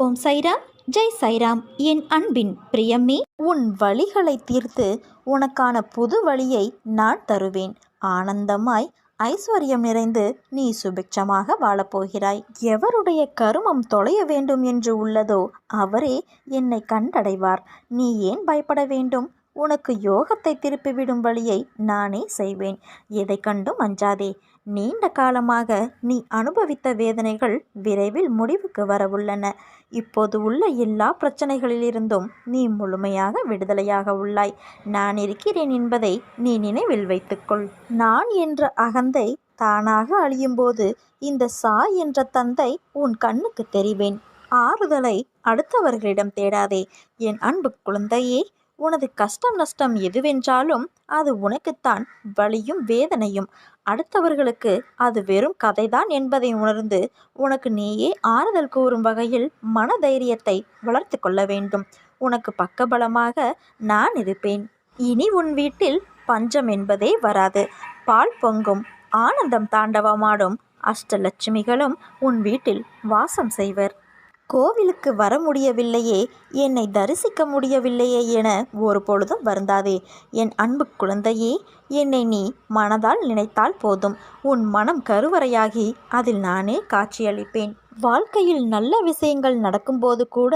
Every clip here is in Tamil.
ஓம் சைராம், ஜெய் சைராம். என் அன்பின் பிரியமே, உன் வழிகளை தீர்த்து உனக்கான புது வழியை நான் தருவேன். ஆனந்தமாய் ஐஸ்வர்யம் நிறைந்து நீ சுபிட்சமாக வாழப்போகிறாய். எவருடைய கருமம் தொலைய வேண்டும் என்று உள்ளதோ அவரே என்னை கண்டடைவார். நீ ஏன் பயப்பட வேண்டும்? உனக்கு யோகத்தை திருப்பிவிடும் வழியை நானே செய்வேன். எதை கண்டும் அஞ்சாதே. நீண்ட காலமாக நீ அனுபவித்த வேதனைகள் விரைவில் முடிவுக்கு வரவுள்ளன. இப்போது உள்ள எல்லா பிரச்சனைகளிலிருந்தும் நீ முழுமையாக விடுதலையாக உள்ளாய். நான் இருக்கிறேன் என்பதை நீ நினைவில் வைத்துக்கொள். நான் என்ற அகந்தை தானாக அழியும்போது இந்த சாய் என்ற தந்தை உன் கண்ணுக்கு தெரிவேன். ஆறுதலை அடுத்தவர்களிடம் தேடாதே. என் அன்பு குழந்தையே, உனது கஷ்டம் நஷ்டம் எதுவென்றாலும் அது உனக்குத்தான் வலியும் வேதனையும். அடுத்தவர்களுக்கு அது வெறும் கதைதான் என்பதை உணர்ந்து உனக்கு நீயே ஆறுதல் கூறும் வகையில் மனதைரியத்தை வளர்த்து கொள்ள வேண்டும். உனக்கு பக்கபலமாக நான் இருப்பேன். இனி உன் வீட்டில் பஞ்சம் என்பதே வராது. பால் பொங்கும், ஆனந்தம் தாண்டவமாடும் அஷ்டலட்சுமிகளும் உன் வீட்டில் வாசம் செய்வர். கோவிலுக்கு வர முடியவில்லையே, என்னை தரிசிக்க முடியவில்லையே என ஒரு பொழுதும் வருந்தாதே. என் அன்பு குழந்தையே, என்னை நீ மனதால் நினைத்தால் போதும். உன் மனம் கருவறையாகி அதில் நானே காட்சியளிப்பேன். வாழ்க்கையில் நல்ல விஷயங்கள் நடக்கும்போது கூட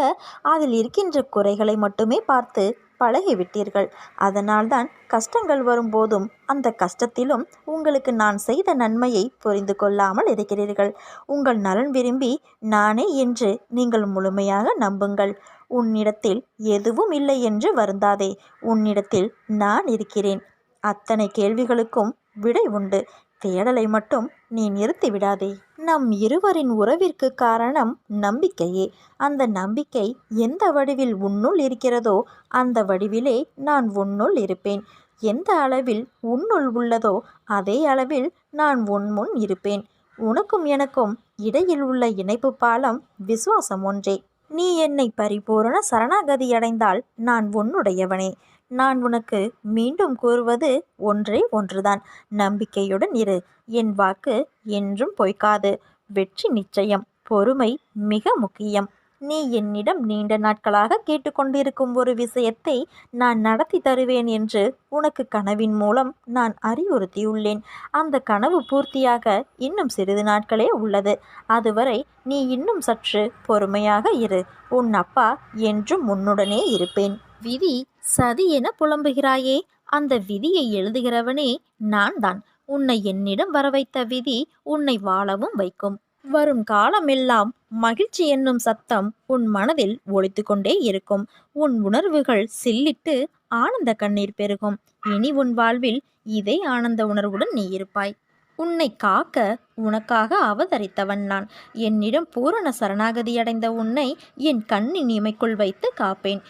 அதில் இருக்கின்ற குறைகளை மட்டுமே பார்த்து பழகிவிட்டீர்கள். அதனால்தான் கஷ்டங்கள் வரும்போதும் அந்த கஷ்டத்திலும் உங்களுக்கு நான் செய்த நன்மையை புரிந்து கொள்ளாமல் இருக்கிறீர்கள். உங்கள் நலன் விரும்பி நானே என்று நீங்கள் முழுமையாக நம்புங்கள். உன்னிடத்தில் எதுவும் இல்லை என்று வருந்தாதே. உன்னிடத்தில் நான் இருக்கிறேன். அத்தனை கேள்விகளுக்கும் விடை உண்டு. தேடலை மட்டும் நீ நிறுத்திவிடாதே. நம் இருவரின் உறவிற்கு காரணம் நம்பிக்கையே. அந்த நம்பிக்கை எந்த வடிவில் உன்னுள் இருக்கிறதோ அந்த வடிவிலே நான் உன்னுள் இருப்பேன். எந்த அளவில் உன்னுள் உள்ளதோ அதே அளவில் நான் உன் முன் இருப்பேன். உனக்கும் எனக்கும் இடையில் உள்ள இணைப்பு பாலம் விசுவாசம் ஒன்றே. நீ என்னை பரிபூரண சரணாகதி அடைந்தால் நான் உன்னுடையவனே. நான் உனக்கு மீண்டும் கூறுவது ஒன்றே ஒன்றுதான். நம்பிக்கையுடன் இரு. என் வாக்கு என்றும் பொய்க்காது. வெற்றி நிச்சயம். பொறுமை மிக முக்கியம். நீ என்னிடம் நீண்ட நாட்களாக கேட்டுக்கொண்டிருக்கும் ஒரு விஷயத்தை நான் நடத்தி தருவேன் என்று உனக்கு கனவின் மூலம் நான் அறிவுறுத்தியுள்ளேன். அந்த கனவு பூர்த்தியாக இன்னும் சிறிது நாட்களே உள்ளது. அதுவரை நீ இன்னும் சற்று பொறுமையாக இரு. உன் அப்பா என்றும் உன்னுடனே இருப்பேன். விதி சதி என புலம்புகிறாயே, அந்த விதியை எழுதுகிறவனே நான் தான். உன்னை என்னிடம் வரவைத்த விதி உன்னை வாழவும் வைக்கும். வரும் காலமெல்லாம் மகிழ்ச்சி என்னும் சத்தம் உன் மனதில் ஒலித்து கொண்டே இருக்கும். உன் உணர்வுகள் சில்லிட்டு ஆனந்த கண்ணீர் பெருகும். இனி உன் வாழ்வில் இதே ஆனந்த உணர்வுடன் நீ இருப்பாய். உன்னை காக்க உனக்காக அவதரித்தவன் நான். என்னிடம் பூரண சரணாகதி அடைந்த உன்னை என் கண்ணின் இமைக்குள் வைத்து காப்பேன்.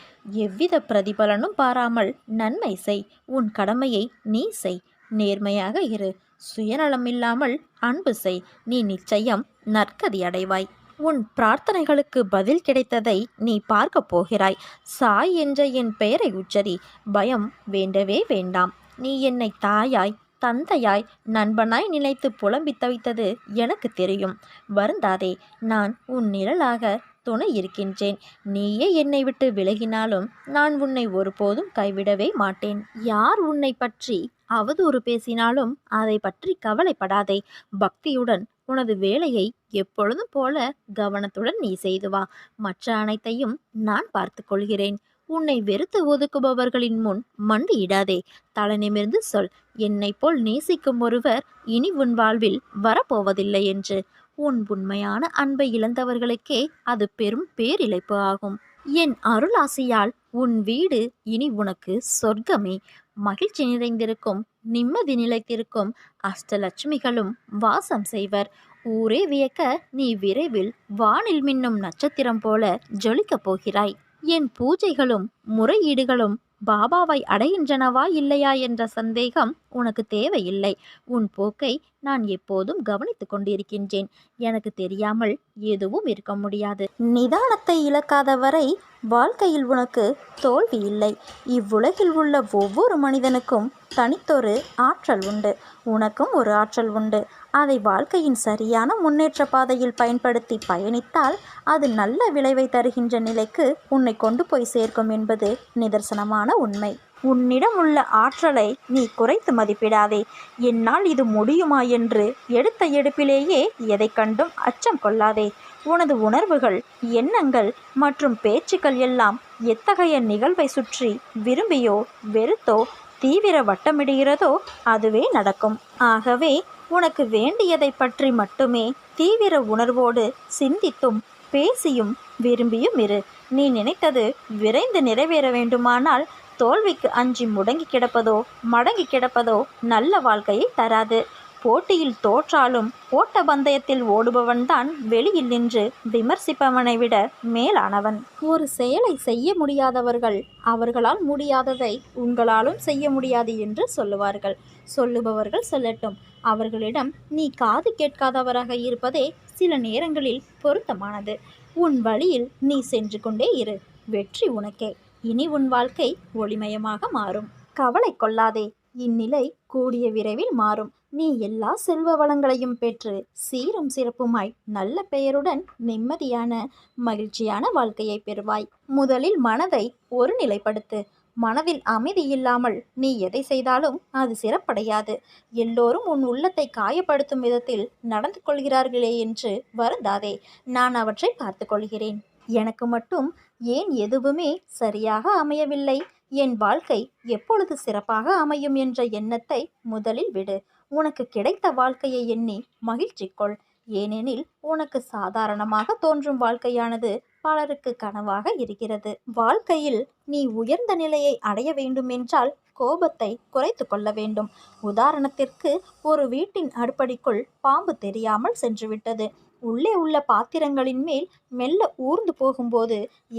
எவ்வித பிரதிபலனும் பாராமல் நன்மை செய். உன் கடமையை நீ செய். நேர்மையாக இரு. சுயநலம் இல்லாமல் அன்பு செய். நீ நிச்சயம் நற்கதி அடைவாய். உன் பிரார்த்தனைகளுக்கு பதில் கிடைத்ததை நீ பார்க்க போகிறாய். சாய் என்ற என் பெயரை உச்சரி. பயம் வேண்டவே வேண்டாம். நீ என்னை தாயாய், தந்தையாய், நண்பனாய் நினைத்து புலம்பி தவித்தது எனக்கு தெரியும். வருந்தாதே. நான் உன் நிழலாக துணை இருக்கின்றேன். நீயே என்னை விட்டு விலகினாலும் நான் உன்னை ஒருபோதும் கைவிடவே மாட்டேன். யார் உன்னை பற்றி அவதூறு பேசினாலும் அதை பற்றி கவலைப்படாதே. பக்தியுடன் உனது வேலையை எப்பொழுதும் போல கவனத்துடன் நீ செய்து வா. மற்ற அனைத்தையும் நான் பார்த்து கொள்கிறேன். உன்னை வெறுத்து ஒதுக்குபவர்களின் முன் மண்டியிடாதே. தலை நிமிர்ந்து சொல், என்னை போல் நேசிக்கும் ஒருவர் இனி உன் வாழ்வில் வரப்போவதில்லை என்று. உன் உண்மையான அன்பை இழந்தவர்களுக்கே அது பெரும் பேரிழப்பு ஆகும். என் அருளாசியால் உன் வீடு இனி உனக்கு சொர்க்கமே. மகிழ்ச்சி நிறைந்திருக்கும், நிம்மதி நிலைத்திருக்கும் அஷ்டலட்சுமிகளும் வாசம் செய்வர். ஊரே வியக்க நீ விரைவில் வானில் மின்னும் நட்சத்திரம் போல ஜொலிக்கப் போகிறாய். என் பூஜைகளும் முறையீடுகளும் பாபாவை அடைகின்றனவா இல்லையா என்ற சந்தேகம் உனக்கு தேவையில்லை. உன் போக்கை நான் எப்போதும் கவனித்து கொண்டிருக்கின்றேன். எனக்கு தெரியாமல் எதுவும் இருக்க முடியாது. நிதானத்தை இழக்காத வரை வாழ்க்கையில் உனக்கு தோல்வி இல்லை. இவ்வுலகில் உள்ள ஒவ்வொரு மனிதனுக்கும் தனித்தொரு ஆற்றல் உண்டு. உனக்கும் ஒரு ஆற்றல் உண்டு. அதை வாழ்க்கையின் சரியான முன்னேற்ற பாதையில் பயன்படுத்தி பயணித்தால் அது நல்ல விளைவை தருகின்ற நிலைக்கு உன்னை கொண்டு போய் சேர்க்கும் என்பது நிதர்சனமான உண்மை. உன்னிடம் உள்ள ஆற்றலை நீ குறைத்து மதிப்பிடாதே. என்னால் இது முடியுமா என்று எடுத்த எடுப்பிலேயே எதை கண்டும் அச்சம் கொள்ளாதே. உனது உணர்வுகள், எண்ணங்கள் மற்றும் பேச்சுக்கள் எல்லாம் எத்தகைய நிகழ்வை சுற்றி விரும்பியோ வெறுத்தோ தீவிர வட்டமிடுகிறதோ அதுவே நடக்கும். ஆகவே உனக்கு வேண்டியதை பற்றி மட்டுமே தீவிர உணர்வோடு சிந்தித்தும் பேசியும் விரும்பியும் இரு. நீ நினைத்தது விரைந்து நிறைவேற வேண்டுமானால் தோல்விக்கு அஞ்சி முடங்கி கிடப்பதோ மடங்கி கிடப்பதோ நல்ல வாழ்க்கையை தராது. போட்டியில் தோற்றாலும் ஓட்ட பந்தயத்தில் ஓடுபவன்தான் வெளியில் நின்று விமர்சிப்பவனை விட மேலானவன். ஒரு செயலை செய்ய முடியாதவர்கள் அவர்களால் முடியாததை உங்களாலும் செய்ய முடியாது என்று சொல்லுவார்கள். சொல்லுபவர்கள் சொல்லட்டும். அவர்களிடம் நீ காது கேட்காதவராக இருப்பதே சில நேரங்களில் பொருத்தமானது. உன் வழியில் நீ சென்று கொண்டே இரு. வெற்றி உனக்கே. இனி உன் வாழ்க்கை ஒளிமயமாக மாறும். கவலை கொள்ளாதே. இந்நிலை கூடிய விரைவில் மாறும். நீ எல்லா செல்வ வளங்களையும் பெற்று சீரும் சிறப்புமாய் நல்ல பெயருடன் நிம்மதியான மகிழ்ச்சியான வாழ்க்கையை பெறுவாய். முதலில் மனதை ஒரு நிலைப்படுத்து. மனதில் அமைதி இல்லாமல் நீ எதை செய்தாலும் அது சிறப்படையாது. எல்லோரும் உன் உள்ளத்தை காயப்படுத்தும் விதத்தில் நடந்து கொள்கிறார்களே என்று வருந்தாதே. நான் அவற்றை பார்த்து கொள்கிறேன். எனக்கு மட்டும் ஏன் எதுவுமே சரியாக அமையவில்லை, என் வாழ்க்கை எப்பொழுது சிறப்பாக அமையும் என்ற எண்ணத்தை முதலில் விடு. உனக்கு கிடைத்த வாழ்க்கையை எண்ணி மகிழ்ச்சி கொள். ஏனெனில் உனக்கு சாதாரணமாக தோன்றும் வாழ்க்கையானது பலருக்கு கனவாக இருக்கிறது. வாழ்க்கையில் நீ உயர்ந்த நிலையை அடைய வேண்டுமென்றால் கோபத்தை குறைத்து கொள்ள வேண்டும். உதாரணத்திற்கு, ஒரு வீட்டின் அடுப்படிக்குள் பாம்பு தெரியாமல் சென்றுவிட்டது. உள்ளே உள்ள பாத்திரங்களின் மேல் மெல்ல ஊர்ந்து போகும்போது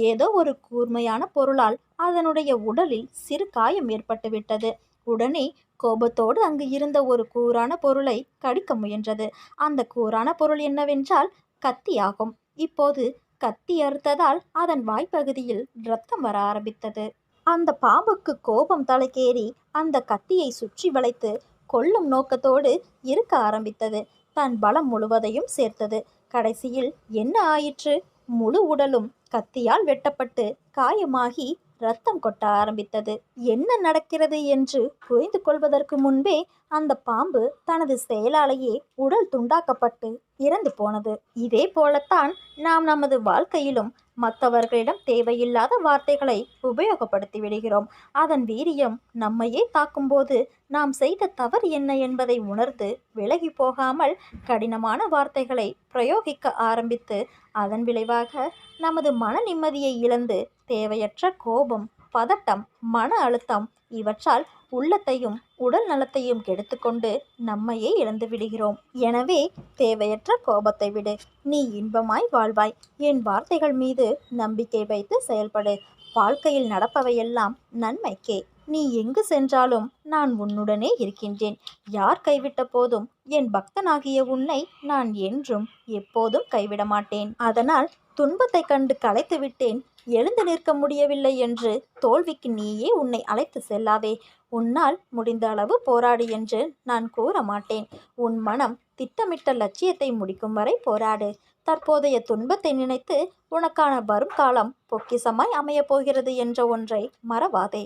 ஏதோ ஒரு கூர்மையான பொருளால் அதனுடைய உடலில் சிறு காயம் ஏற்பட்டுவிட்டது. உடனே கோபத்தோடு அங்கு இருந்த ஒரு கூரான பொருளை கடிக்க முயன்றது. அந்த கூரான பொருள் என்னவென்றால் கத்தியாகும். இப்போது கத்தி அறுத்ததால் அதன் வாய்ப்பகுதியில் இரத்தம் வர ஆரம்பித்தது. அந்த பாம்புக்கு கோபம் தலைக்கேறி அந்த கத்தியை சுற்றி வளைத்து கொல்லும் நோக்கத்தோடு இருக்க ஆரம்பித்தது. தன் பலம் முழுவதையும் சேர்த்தது. கடைசியில் என்ன ஆயிற்று? முழு உடலும் கத்தியால் வெட்டப்பட்டு காயமாகி இரத்தம் கொட்ட ஆரம்பித்தது. என்ன நடக்கிறது என்று புரிந்து கொள்வதற்கு முன்பே அந்த பாம்பு தனது செயலாலேயே உடல் துண்டாக்கப்பட்டு இறந்து போனது. இதே போலத்தான் நாம் நமது வாழ்க்கையிலும் மற்றவர்களிடம் தேவையில்லாத வார்த்தைகளை உபயோகப்படுத்தி விடுகிறோம். அதன் வீரியம் நம்மையே தாக்கும்போது நாம் செய்த தவறு என்ன என்பதை உணர்ந்து விலகி போகாமல் கடினமான வார்த்தைகளை பிரயோகிக்க ஆரம்பித்து அதன் விளைவாக நமது மன நிம்மதியை இழந்து தேவையற்ற கோபம், பதட்டம், மன அழுத்தம் இவற்றால் உள்ளத்தையும் உடல் நலத்தையும் கெடுத்துக்கொண்டு நம்மையே இழந்து விடுகிறோம். எனவே தேவையற்ற கோபத்தை விடு. நீ இன்பமாய் வாழ்வாய். என் வார்த்தைகள் மீது நம்பிக்கை வைத்து செயல்படு. வாழ்க்கையில் நடப்பவையெல்லாம் நன்மைக்கே. நீ எங்கு சென்றாலும் நான் உன்னுடனே இருக்கின்றேன். யார் கைவிட்ட போதும் என் பக்தனாகிய உன்னை நான் என்றும் எப்போதும் கைவிட மாட்டேன். அதனால் துன்பத்தை கண்டு களைத்து விட்டேன், எழுந்து நிற்க முடியவில்லை என்று தோல்விக்கு நீயே உன்னை அழைத்து செல்லாதே. உன்னால் முடிந்த அளவு போராடு என்று நான் கூற மாட்டேன். உன் மனம் திட்டமிட்ட லட்சியத்தை முடிக்கும் வரை போராடு. தற்போதைய துன்பத்தை நினைத்து உனக்கான வரும் காலம் பொக்கிசமாய் அமையப் போகிறது என்ற ஒன்றை மறவாதே.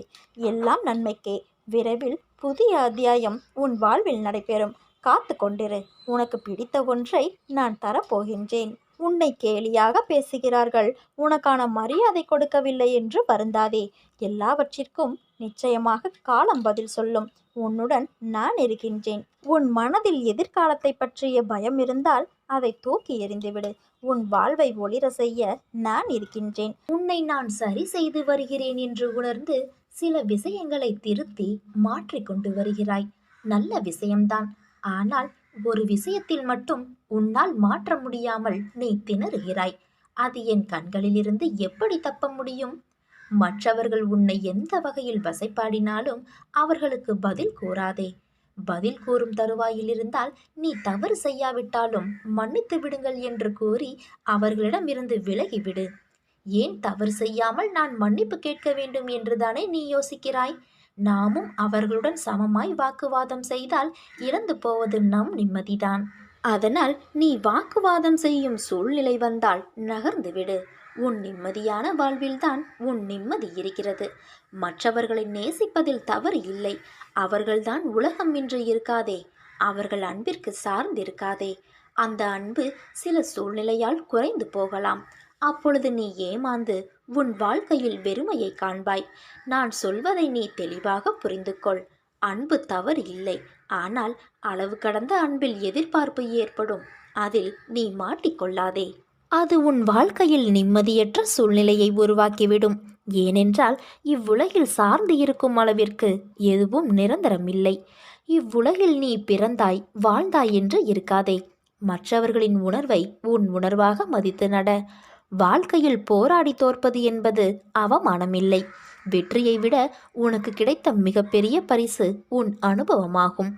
எல்லாம் நன்மைக்கே. விரைவில் புதிய அத்தியாயம் உன் வாழ்வில் நடைபெறும். காத்து கொண்டிரு. உனக்கு பிடித்த ஒன்றை நான் தரப்போகின்றேன். உன்னை கேலியாக பேசுகிறார்கள், உனக்கான மரியாதை கொடுக்கவில்லை என்று வருந்தாதே. எல்லாவற்றிற்கும் நிச்சயமாக காலம் பதில் சொல்லும். உன்னுடன் நான் இருக்கின்றேன். உன் மனதில் எதிர்காலத்தை பற்றிய பயம் இருந்தால் அதை தூக்கி எறிந்துவிடு. உன் வாழ்வை ஒளிர செய்ய நான் இருக்கின்றேன். உன்னை நான் சரி செய்து வருகிறேன் என்று உணர்ந்து சில விஷயங்களை திருத்தி மாற்றிக்கொண்டு வருகிறாய். நல்ல விஷயம்தான். ஆனால் ஒரு விஷயத்தில் மட்டும் உன்னால் மாற்ற முடியாமல் நீ திணறுகிறாய். அது என் கண்களிலிருந்து எப்படி தப்ப முடியும்? மற்றவர்கள் உன்னை எந்த வகையில் வசைப்பாடினாலும் அவர்களுக்கு பதில் கூறாதே. பதில் கூறும் தருவாயில் இருந்தால் நீ தவறு செய்யாவிட்டாலும் மன்னித்து விடுங்கள் என்று கூறி அவர்களிடம் இருந்து விலகிவிடு. ஏன் தவறு செய்யாமல் நான் மன்னிப்பு கேட்க வேண்டும் என்றுதானே நீ யோசிக்கிறாய்? நாமும் அவர்களுடன் சமமாய் வாக்குவாதம் செய்தால் இறந்து போவது நம் நிம்மதிதான். அதனால் நீ வாக்குவாதம் செய்யும் சூழ்நிலை வந்தால் நகர்ந்துவிடு. உன் நிம்மதியான வாழ்வில்தான் உன் நிம்மதி இருக்கிறது. மற்றவர்களை நேசிப்பதில் தவறு இல்லை. அவர்கள்தான் உலகம் என்று இருக்காதே. அவர்கள் அன்பிற்கு சார்ந்திருக்காதே. அந்த அன்பு சில சூழ்நிலையால் குறைந்து போகலாம். அப்பொழுது நீ ஏமாந்து உன் வாழ்க்கையில் வெறுமையை காண்பாய். நான் சொல்வதை நீ தெளிவாக புரிந்து கொள். அன்பு தவறு இல்லை. ஆனால் அளவு கடந்த அன்பில் எதிர்பார்ப்பு ஏற்படும். அதில் நீ மாட்டிக்கொள்ளாதே. அது உன் வாழ்க்கையில் நிம்மதியற்ற சூழ்நிலையை உருவாக்கிவிடும். ஏனென்றால் இவ்வுலகில் சார்ந்து இருக்கும் அளவிற்கு எதுவும் நிரந்தரமில்லை. இவ்வுலகில் நீ பிறந்தாய் வாழ்ந்தாய் என்று இருக்காதே. மற்றவர்களின் உணர்வை உன் உணர்வாக மதித்து நட. வாழ்க்கையில் போராடி தோற்பது என்பது அவமானமில்லை. வெற்றியை விட உனக்கு கிடைத்த மிகப்பெரிய பரிசு உன் அனுபவமாகும்.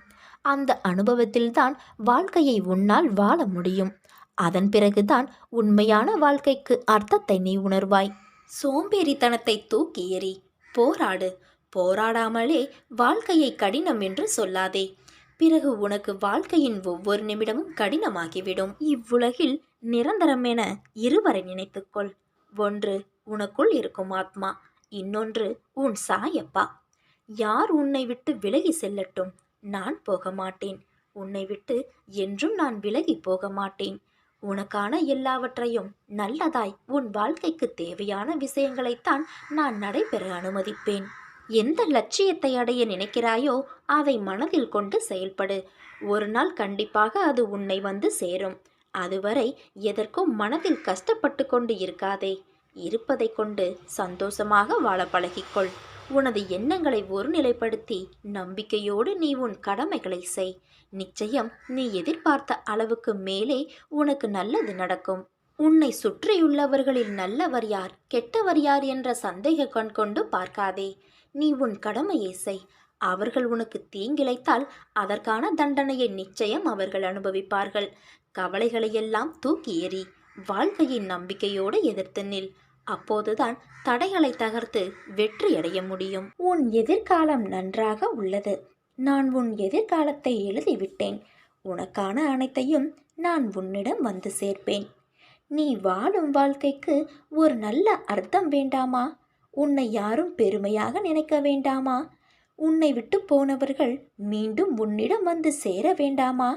அந்த அனுபவத்தில்தான் வாழ்க்கையை உன்னால் வாழ முடியும். அதன் பிறகுதான் உண்மையான வாழ்க்கைக்கு அர்த்தத்தை நீ உணர்வாய். சோம்பேறித்தனத்தை தூக்கி எறி. போராடு. போராடாமலே வாழ்க்கையை கடினம் என்று சொல்லாதே. பிறகு உனக்கு வாழ்க்கையின் ஒவ்வொரு நிமிடமும் கடினமாகிவிடும். இவ்வுலகில் நிரந்தரம் என இருவரை நினைத்துக்கொள். ஒன்று உனக்குள் இருக்கும் ஆத்மா, இன்னொன்று உன் சாயப்பா. யார் உன்னை விட்டு விலகி செல்லட்டும், நான் போக மாட்டேன். உன்னை விட்டு என்றும் நான் விலகி போக மாட்டேன். உனக்கான எல்லாவற்றையும் நல்லதாய் உன் வாழ்க்கைக்கு தேவையான விஷயங்களைத்தான் நான் நடைபெற அனுமதிப்பேன். எந்த லட்சியத்தை அடைய நினைக்கிறாயோ அதை மனதில் கொண்டு செயல்படு. ஒரு நாள் கண்டிப்பாக அது உன்னை வந்து சேரும். அதுவரை எதற்கும் மனதில் கஷ்டப்பட்டு கொண்டு இருக்காதே. இருப்பதை கொண்டு சந்தோஷமாக வாழ பழகிக்கொள். உனது எண்ணங்களை ஒருநிலைப்படுத்தி நம்பிக்கையோடு நீ உன் கடமைகளை செய். நிச்சயம் நீ எதிர்பார்த்த அளவுக்கு மேலே உனக்கு நல்லது நடக்கும். உன்னை சுற்றியுள்ளவர்களில் நல்லவர் யார் கெட்டவர் யார் என்ற சந்தேக கண் கொண்டு பார்க்காதே. நீ உன் கடமையை செய். அவர்கள் உனக்கு தீங்கிழைத்தால் அதற்கான தண்டனையை நிச்சயம் அவர்கள் அனுபவிப்பார்கள். கவலைகளையெல்லாம் தூக்கி எறி. வாழ்க்கையின் நம்பிக்கையோடு எதிர்த்து நில். அப்போதுதான் தடைகளை தகர்த்து வெற்றியடைய முடியும். உன் எதிர்காலம் நன்றாக உள்ளது. நான் உன் எதிர்காலத்தை எழுதிவிட்டேன். உனக்கான அனைத்தையும் நான் உன்னிடம் வந்து சேர்ப்பேன். நீ வாழும் வாழ்க்கைக்கு ஒரு நல்ல அர்த்தம் வேண்டாமா? உன்னை யாரும் பெருமையாக நினைக்க வேண்டாமா? உன்னை விட்டு போனவர்கள் மீண்டும் உன்னிடம் வந்து சேர வேண்டாமா?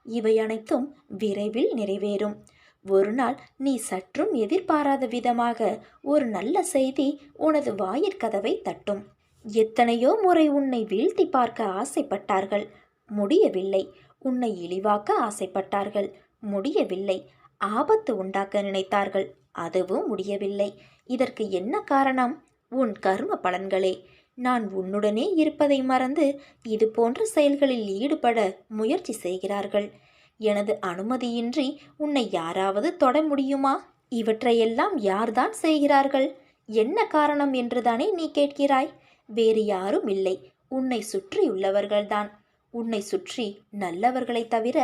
இவை அனைத்தும் விரைவில் நிறைவேறும். ஒரு நாள் நீ சற்றும் எதிர்பாராத விதமாக ஒரு நல்ல செய்தி உனது வாயிற்கதவை தட்டும். எத்தனையோ முறை உன்னை வீழ்த்தி பார்க்க ஆசைப்பட்டார்கள், முடியவில்லை. உன்னை இழிவாக்க ஆசைப்பட்டார்கள், முடியவில்லை. ஆபத்து உண்டாக்க நினைத்தார்கள், அதுவும் முடியவில்லை. இதற்கு என்ன காரணம்? உன் கர்ம பலன்களே. நான் உன்னுடனே இருப்பதை மறந்து இது போன்ற செயல்களில் ஈடுபட முயற்சி செய்கிறார்கள். எனது அனுமதியின்றி உன்னை யாராவது தொட முடியுமா? இவற்றையெல்லாம் யார்தான் செய்கிறார்கள்? என்ன காரணம் என்றுதானே நீ கேட்கிறாய்? வேறு யாரும் இல்லை, உன்னை சுற்றியுள்ளவர்கள்தான். உன்னை சுற்றி நல்லவர்களை தவிர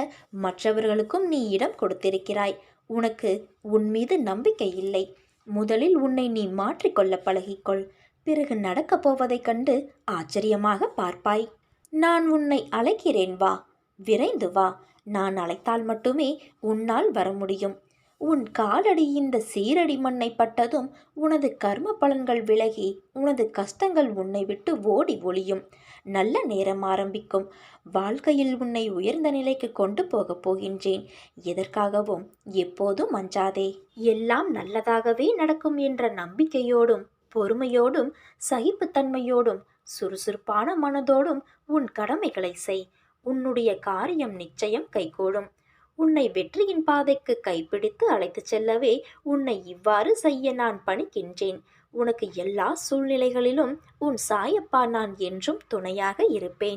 மற்றவர்களுக்கும் நீ இடம் கொடுத்திருக்கிறாய். உனக்கு உன் மீது நம்பிக்கை இல்லை. முதலில் உன்னை நீ மாற்றிக்கொள்ள பழகிக்கொள். பிறகு நடக்கப் போவதைக் கண்டு ஆச்சரியமாக பார்ப்பாய். நான் உன்னை அழைக்கிறேன், வா, விரைந்து வா. நான் அழைத்தால் மட்டுமே உன்னால் வர முடியும். உன் காலடி இந்த சீரடி மண்ணை பட்டதும் உனது கர்ம பலன்கள் விலகி உனது கஷ்டங்கள் உன்னை விட்டு ஓடி ஒளியும். நல்ல நேரம் ஆரம்பிக்கும். வாழ்க்கையில் உன்னை உயர்ந்த நிலைக்கு கொண்டு போகப் போகின்றேன். எதற்காகவும் எப்போதும் அஞ்சாதே. எல்லாம் நல்லதாகவே நடக்கும் என்ற நம்பிக்கையோடும் பொறுமையோடும் சகிப்புத்தன்மையோடும் சுறுசுறுப்பான மனதோடும் உன் கடமைகளை செய். உன்னுடைய காரியம் நிச்சயம் கைகூடும். உன்னை வெற்றியின் பாதைக்கு கைப்பிடித்து அழைத்துச் செல்லவே உன்னை இவ்வாறு செய்ய நான் பணிக்கின்றேன். உனக்கு எல்லா சூழ்நிலைகளிலும் உன் சாயப்பா நான் என்றும் துணையாக இருப்பேன்.